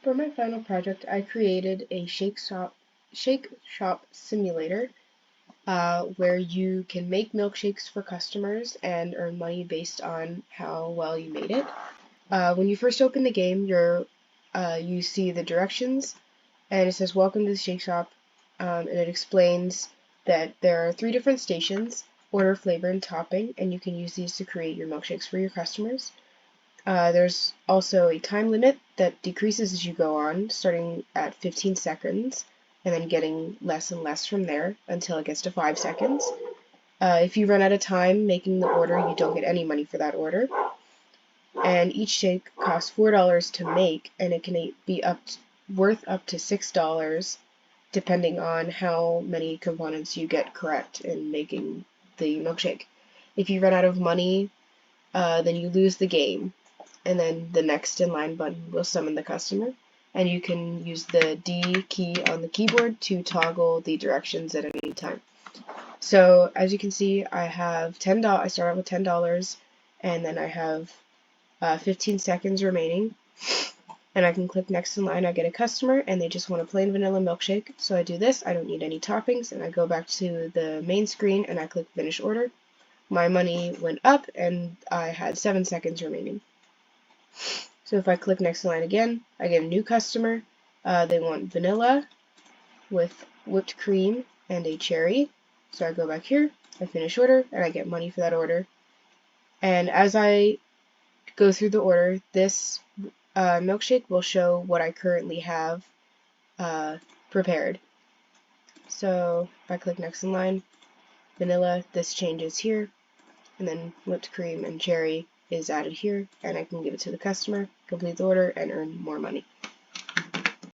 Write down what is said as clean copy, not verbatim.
For my final project, I created a ShakeShop simulator where you can make milkshakes for customers and earn money based on how well you made it. When you first open the game, you see the directions, and it says "Welcome to the Shake Shop," and it explains that there are 3 different stations: order, flavor, and topping, and you can use these to create your milkshakes for your customers. There's also a time limit that decreases as you go on, starting at 15 seconds, and then getting less and less from there until it gets to 5 seconds. If you run out of time making the order, you don't get any money for that order. And each shake costs $4 to make, and it can be worth up to $6 depending on how many components you get correct in making the milkshake. If you run out of money, then you lose the game, and then the next in line button will summon the customer, and you can use the D key on the keyboard to toggle the directions at any time. So as you can see, I have $10. I start out with $10, and then I have 15 seconds remaining, and I can click next in line. I get a customer, and they just want a plain vanilla milkshake. So I do this. I don't need any toppings, and I go back to the main screen, and I click finish order. My money went up, and I had 7 seconds remaining. So if I click next in line again, I get a new customer. They want vanilla with whipped cream and a cherry. So I go back here, I finish order, and I get money for that order. And as I go through the order, this milkshake will show what I currently have prepared. So if I click next in line, vanilla, this changes here, and then whipped cream and cherry is added here, and I can give it to the customer, complete the order, and earn more money.